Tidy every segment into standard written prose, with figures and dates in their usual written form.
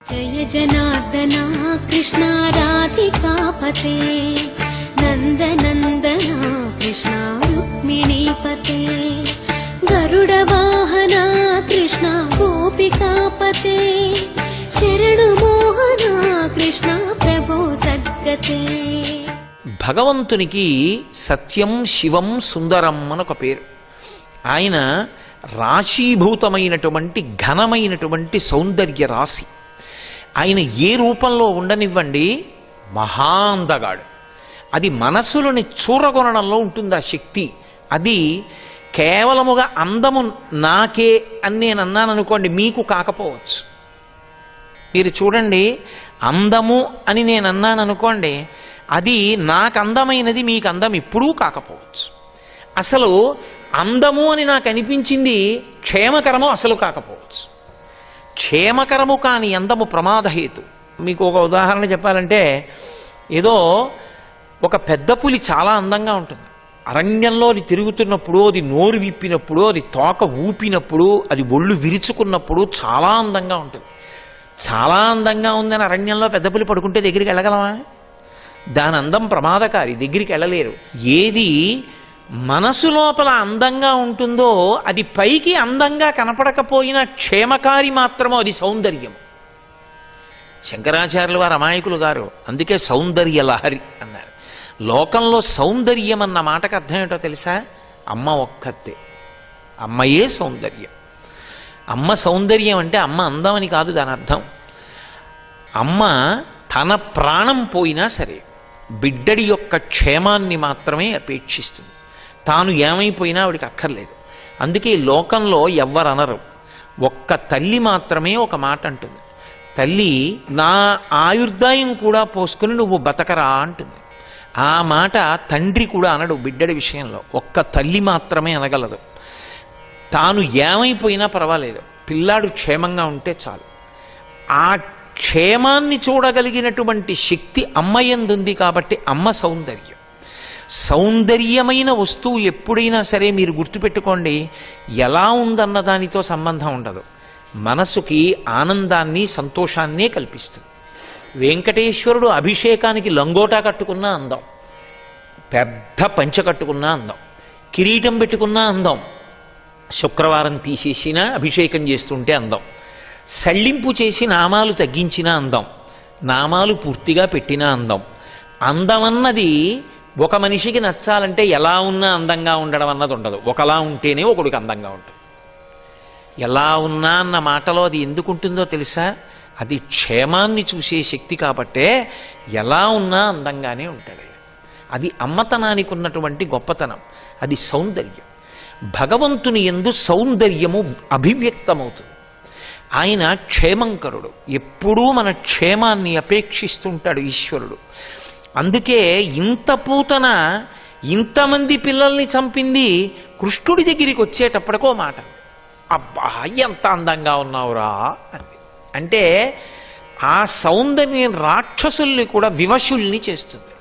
జయ జనార్దన కృష్ణ రాధికాపతే నందనందన కృష్ణ రుక్మిణీపతే గరుడ వాహన కృష్ణ గోపికాపతే శరణు మోహన కృష్ణ ప్రభో సద్గతే. భగవంతునికి సత్యం శివం సుందరం అని ఒక పేరు. ఆయన రాశీభూతమైనటువంటి ఘనమైనటువంటి సౌందర్య రాశి. ఆయన ఏ రూపంలో ఉండనివ్వండి మహాందగాడు. అది మనసులని చూరగొనడంలో ఉంటుంది ఆ శక్తి. అది కేవలముగా అందము నాకే అని నేను అన్నాను అనుకోండి, మీకు కాకపోవచ్చు. మీరు చూడండి, అందము అని నేను అన్నాను అనుకోండి, అది నాకు అందమైనది మీకు అందం ఎప్పుడూ కాకపోవచ్చు. అసలు అందము అని నాకు అనిపించింది క్షేమకరము అసలు కాకపోవచ్చు. క్షేమకరము కాని అందము ప్రమాదహేతు. మీకు ఒక ఉదాహరణ చెప్పాలంటే, ఏదో ఒక పెద్ద పులి చాలా అందంగా ఉంటుంది. అరణ్యంలో అది తిరుగుతున్నప్పుడు, అది నోరు విప్పినప్పుడు, అది తోక ఊపినప్పుడు, అది ఒళ్ళు విరుచుకున్నప్పుడు చాలా అందంగా ఉంటుంది. చాలా అందంగా ఉందని అరణ్యంలో పెద్ద పులి పడుకుంటే దగ్గరికి వెళ్ళగలమా? దాని అందం ప్రమాదకారి, దగ్గరికి వెళ్ళలేరు. ఏది మనసు లోపల అందంగా ఉంటుందో అది పైకి అందంగా కనపడకపోయినా క్షేమకారి మాత్రమో అది సౌందర్యం. శంకరాచార్యుల వారు అమాయకులు గారు, అందుకే సౌందర్య లహరి అన్నారు. లోకంలో సౌందర్యం అన్న మాటకు అర్థం ఏంటో తెలుసా? అమ్మ ఒక్కతే. అమ్మయే సౌందర్యం. అమ్మ సౌందర్యం అంటే అమ్మ అందమని కాదు దాని అర్థం. అమ్మ తన ప్రాణం పోయినా సరే బిడ్డడి యొక్క క్షేమాన్ని మాత్రమే అపేక్షిస్తుంది. తాను ఏమైపోయినా ఆవిడికి అక్కర్లేదు. అందుకే ఈ లోకంలో ఎవ్వరు అనరు. ఒక్క తల్లి మాత్రమే ఒక మాట అంటుంది. తల్లి నా ఆయుర్దాయం కూడా పోసుకుని నువ్వు బతకరా అంటుంది. ఆ మాట తండ్రి కూడా అనడు బిడ్డడి విషయంలో. ఒక్క తల్లి మాత్రమే అనగలదు. తాను ఏమైపోయినా పర్వాలేదు, పిల్లాడు క్షేమంగా ఉంటే చాలు. ఆ క్షేమాన్ని చూడగలిగినటువంటి శక్తి అమ్మయందుంది కాబట్టి అమ్మ సౌందర్యం. సౌందర్యమైన వస్తువు ఎప్పుడైనా సరే మీరు గుర్తుపెట్టుకోండి, ఎలా ఉందన్న దానితో సంబంధం ఉండదు. మనసుకి ఆనందాన్ని సంతోషాన్నే కల్పిస్తుంది. వెంకటేశ్వరుడు అభిషేకానికి లంగోటా కట్టుకున్న అందం, పెద్ద పంచె కట్టుకున్న అందం, కిరీటం పెట్టుకున్న అందం, శుక్రవారం తీసేసిన అభిషేకం చేస్తుంటే అందం, సళ్ళింపు చేసి నామాలు తగ్గించిన అందం, నామాలు పూర్తిగా పెట్టిన అందం. అందమన్నది ఒక మనిషికి నచ్చాలంటే ఎలా ఉన్నా అందంగా ఉండడం అన్నది ఉండదు. ఒకలా ఉంటేనే ఒకడికి అందంగా ఉంటుంది. ఎలా ఉన్నా అన్న మాటలో అది ఎందుకు ఉంటుందో తెలుసా? అది క్షేమాన్ని చూసే శక్తి కాబట్టే ఎలా ఉన్నా అందంగానే ఉంటాడు. అది అమ్మతనానికి ఉన్నటువంటి గొప్పతనం. అది సౌందర్యం. భగవంతుని యందు సౌందర్యము అభివ్యక్తమవుతుంది. ఆయన క్షేమంకరుడు. ఎప్పుడూ మన క్షేమాన్ని అపేక్షిస్తుంటాడు ఈశ్వరుడు. అందుకే ఇంత పూతన ఇంతమంది పిల్లల్ని చంపింది కృష్ణుడి దగ్గరికి వచ్చేటప్పటికో మాట, అబ్బా ఎంత అందంగా ఉన్నావురా అని. అంటే ఆ సౌందర్యం రాక్షసుల్ని కూడా వివశుల్ని చేస్తుంది.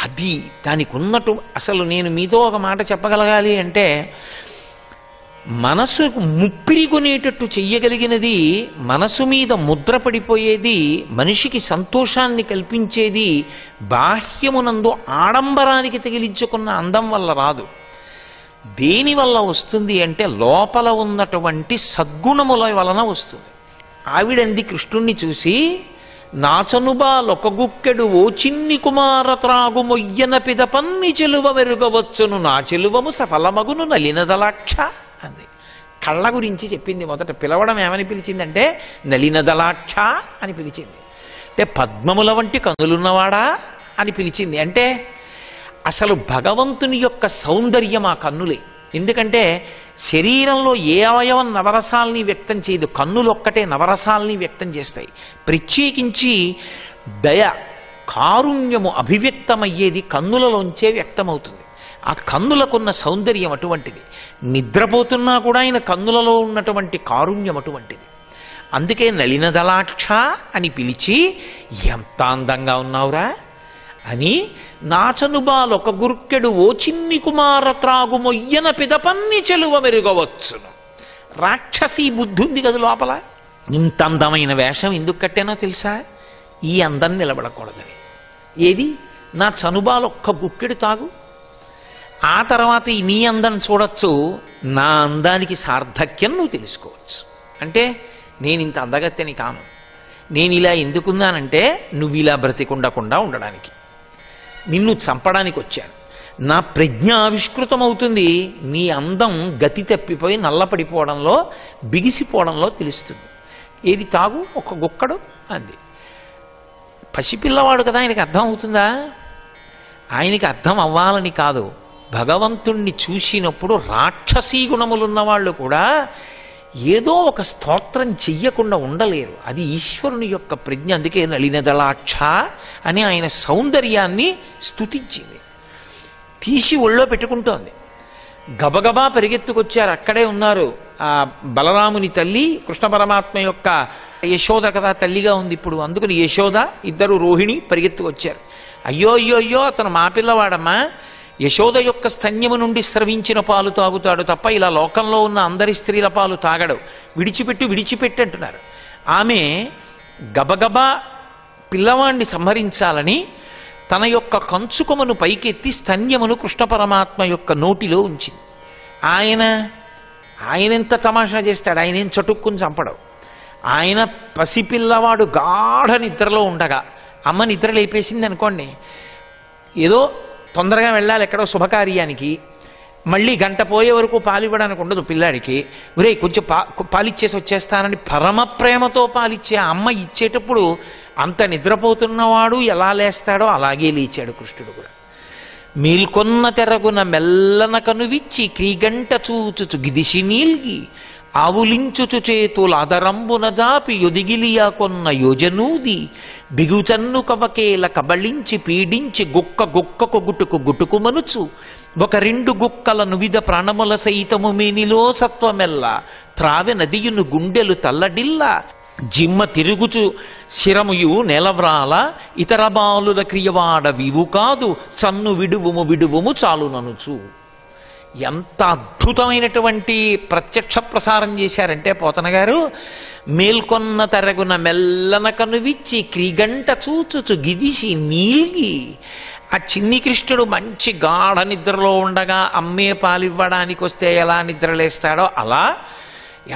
అది దానికి ఉన్నట్టు. అసలు నేను మీతో ఒక మాట చెప్పగలగాలి అంటే, మనసుకు ముప్పిరి కొనేటట్టు చెయ్యగలిగినది, మనసు మీద ముద్ర పడిపోయేది, మనిషికి సంతోషాన్ని కల్పించేది బాహ్యమునందు ఆడంబరానికి తగిలించుకున్న అందం వల్ల రాదు. దేనివల్ల వస్తుంది అంటే లోపల ఉన్నటువంటి సద్గుణముల వలన వస్తుంది. ఆవిడంది కృష్ణుణ్ణి చూసి, నాచనుబాలొకగుక్కెడు ఓ చిన్ని కుమార త్రాగు మొయ్యన పిదపన్ని చెలువ మెరుగవచ్చును నా చెలువము సఫలమగును నలినదలాక్ష అంది. కళ్ళ గురించి చెప్పింది. మొదట పిలవడం ఏమని పిలిచిందంటే నలినదలాక్ష అని పిలిచింది. అంటే పద్మముల వంటి కన్నులున్నవాడా అని పిలిచింది. అంటే అసలు భగవంతుని యొక్క సౌందర్యం ఆ కన్నులే. ఎందుకంటే శరీరంలో ఏ అవయవం నవరసాల్ని వ్యక్తం చేయదు, కన్నులు ఒక్కటే నవరసాల్ని వ్యక్తం చేస్తాయి. ప్రత్యేకించి దయ, కారుణ్యము అభివ్యక్తమయ్యేది కన్నులలోంచే వ్యక్తమవుతుంది. ఆ కన్నులకున్న సౌందర్యం అటువంటిది. నిద్రపోతున్నా కూడా ఆయన కన్నులలో ఉన్నటువంటి కారుణ్యం అటువంటిది. అందుకే నలినదలాక్ష అని పిలిచి, ఎంత అందంగా ఉన్నావురా అని, నాచనుబాలొక గుర్కెడు ఓ చిన్ని కుమార త్రాగు మొయ్యన పిదపన్ని చెలువ మెరుగవచ్చును. రాక్షసీ బుద్ధి ఉంది కదా లోపల. ఇంత అందమైన వేషం ఎందుకు కట్టానో తెలుసా? ఈ అందం నిలబడకూడదని. ఏది? నా చనుబాలు ఒక్క గుక్కెడు తాగు, ఆ తర్వాత ఈ నీ అందం చూడొచ్చు, నా అందానికి సార్థక్యం నువ్వు తెలుసుకోవచ్చు. అంటే నేను ఇంత అందగత్తెని కాను, నేను ఇలా ఎందుకున్నానంటే నువ్వు ఇలా బ్రతికుండకుండా ఉండడానికి, నిన్ను చంపడానికి వచ్చాను. నా ప్రజ్ఞ ఆవిష్కృతమవుతుంది, నీ అందం గతి తప్పిపోయి నల్లపడిపోవడంలో, బిగిసిపోవడంలో తెలుస్తుంది. ఏది? తాగు ఒక గుక్కడు అంది. పసిపిల్లవాడు కదా, ఆయనకి అర్థం అవుతుందా? ఆయనకి అర్థం అవ్వాలని కాదు, భగవంతుణ్ణి చూసినప్పుడు రాక్షసీ గుణములున్న వాళ్ళు కూడా ఏదో ఒక స్తోత్రం చెయ్యకుండా ఉండలేరు. అది ఈశ్వరుని యొక్క ప్రజ్ఞ. అందుకే నళినదళాక్ష అని ఆయన సౌందర్యాన్ని స్తుతించింది. తీసి ఒళ్ళో పెట్టుకుంటోంది. గబగబా పరిగెత్తుకొచ్చారు. అక్కడే ఉన్నారు ఆ బలరాముని తల్లి, కృష్ణ పరమాత్మ యొక్క యశోద కదా తల్లిగా ఉంది ఇప్పుడు, అందుకని యశోద, ఇద్దరు రోహిణి పరిగెత్తుకొచ్చారు. అయ్యో అయ్యో అయ్యో, అతను మా పిల్లవాడమ్మా, యశోద యొక్క స్తన్యము నుండి స్రవించిన పాలు తాగుతాడు తప్ప ఇలా లోకంలో ఉన్న అందరి స్త్రీల పాలు తాగడు, విడిచిపెట్టు విడిచిపెట్టు అంటున్నారు. ఆమె గబగబా పిల్లవాణ్ణి సంహరించాలని తన యొక్క కంచుకొమను పైకెత్తి స్తన్యమును కృష్ణ పరమాత్మ యొక్క నోటిలో ఉంచింది. ఆయనెంత తమాషా చేస్తాడు, ఆయనేం చటుక్కుని చంపడు. ఆయన పసిపిల్లవాడు గాఢ నిద్రలో ఉండగా అమ్మ నిద్ర లేపేసింది అనుకోండి, ఏదో తొందరగా వెళ్ళాలి ఎక్కడో శుభకార్యానికి, మళ్ళీ గంట పోయే వరకు పాలివ్వడానికి ఉండదు పిల్లాడికి. ఒరే కొంచెం పాలిచ్చేసి వచ్చేస్తానని పరమ ప్రేమతో పాలిచ్చే అమ్మ ఇచ్చేటప్పుడు అంత నిద్రపోతున్నవాడు ఎలా లేస్తాడో అలాగే లేచాడు కృష్ణుడు కూడా. మేల్కొన్న తెరగున మెల్లన కనువిచ్చి క్రీగంట చూచుచు గిదిసి నీల్గి ఆవులించుచు చేతుల అదరంబున జాపి యొదిగిలియా కొన్న యోజనూది బిగుచన్ను కవకేల కబళించి పీడించి గుక్క గుక్కకు గుటుకు గుటుకు మనుచు ఒక రెండు గుక్కలను విధ ప్రాణముల సైతము మేనిలో సత్వమెల్ల త్రావె నదియును గుండెలు తల్లడిల్ల జిమ్మ తిరుగుచు శిరముయు నెలవ్రాల ఇతర బాలుల క్రియవాడ వివు కాదు చన్ను విడువుము విడువుము చాలుననుచు. ఎంత అద్భుతమైనటువంటి ప్రత్యక్ష ప్రసారం చేశారంటే పోతన గారు, మేల్కొన్న తరగున మెల్లన కనువిచ్చి క్రీగంట చూచుచు గిదిసి నీల్గి. ఆ చిన్ని కృష్ణుడు మంచి గాఢ నిద్రలో ఉండగా అమ్మే పాలివ్వడానికి వస్తే ఎలా నిద్రలేస్తాడో అలా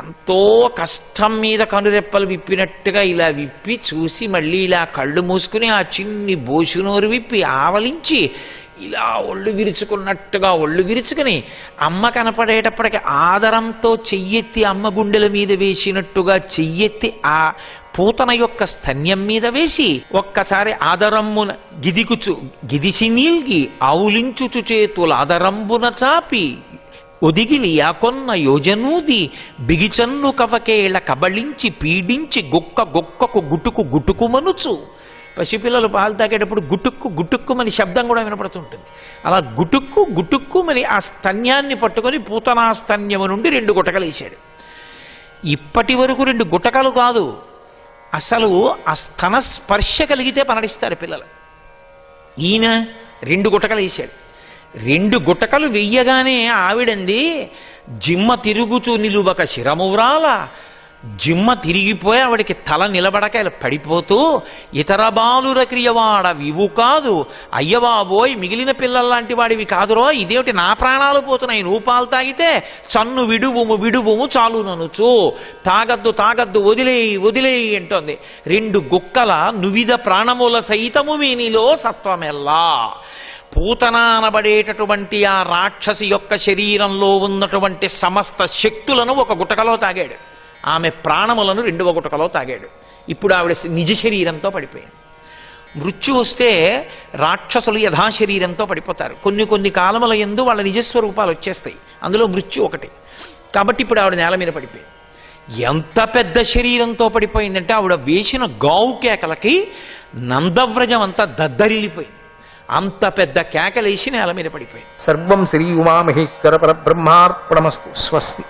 ఎంతో కష్టం మీద కనురెప్పలు విప్పినట్టుగా ఇలా విప్పి చూసి మళ్ళీ ఇలా కళ్ళు మూసుకుని ఆ చిన్ని బోషునోరు విప్పి ఆవలించి ఇలా ఒళ్ళు విరుచుకున్నట్టుగా ఒళ్ళు విరుచుకుని అమ్మ కనపడేటప్పటికి ఆదరంతో చెయ్యెత్తి అమ్మ గుండెల మీద వేసినట్టుగా చెయ్యెత్తి ఆ పూతన యొక్క స్తన్యం మీద వేసి ఒక్కసారి ఆదరమ్మున గిదిసి నీల్గి ఆవులించుచు చేతుల ఆదరంబున చాపి ఒదిగిలి యాకొన్న యోజనూది బిగిచన్ను కవకేళ కబళించి పీడించి గుక్క గుక్కకు గుటుకు గుటుకు మనుచు. పసిపిల్లలు పాలు తాగేటప్పుడు గుటుక్కు గుటుక్కుమని శబ్దం కూడా వినపడుతుంటుంది. అలా గుటుక్కు గుటుక్కుమని ఆ స్తన్యాన్ని పట్టుకొని పూతనా స్తన్యము నుండి 2 గుటకలు వేశాడు. ఇప్పటి వరకు 2 గుటకలు కాదు, అసలు ఆ స్తన స్పర్శ కలిగితే పనడిస్తారు పిల్లలు. ఈయన 2 గుటకలు వేశాడు. 2 గుటకలు వెయ్యగానే ఆవిడంది, జిమ్మ తిరుగుచూ నిలువక శిరమువ్రాల. జిమ్మ తిరిగిపోయి ఆవిడికి తల నిలబడక ఇలా పడిపోతూ, ఇతర బాలుర క్రియవాడ వివు కాదు, అయ్యబాబోయ్ మిగిలిన పిల్లల్లాంటి వాడివి కాదురో, ఇదేమిటి నా ప్రాణాలు పోతున్నాయి, నువ్వు పాలు తాగితే చన్ను విడువుము విడువుము చాలుననుచు. తాగద్దు తాగద్దు వదిలేయి వదిలేయి అంటోంది. 2 గుక్కల నువిధ ప్రాణముల సైతము మీనిలో సత్వమెల్లా. పూతన అనబడేటటువంటి ఆ రాక్షసి యొక్క శరీరంలో ఉన్నటువంటి సమస్త శక్తులను 1 గుటకలో తాగాడు. ఆమె ప్రాణములను 2వ గుటకలో తాగాడు. ఇప్పుడు ఆవిడ నిజ శరీరంతో పడిపోయింది. మృత్యు వస్తే రాక్షసులు యథాశరీరంతో పడిపోతారు. కొన్ని కాలముల యందు వాళ్ళ నిజస్వరూపాలు వచ్చేస్తాయి, అందులో మృత్యు ఒకటి. కాబట్టి ఇప్పుడు ఆవిడ నేల మీద పడిపోయింది. ఎంత పెద్ద శరీరంతో పడిపోయిందంటే ఆవిడ వేసిన గావు కేకలకి నందవ్రజం అంతా దద్దరిల్లిపోయింది. అంత పెద్ద కేకలేసి నేల మీద పడిపోయింది. సర్వం శ్రీ ఉమామహేశ్వర పరబ్రహ్మార్పణమస్తు. స్వస్తి.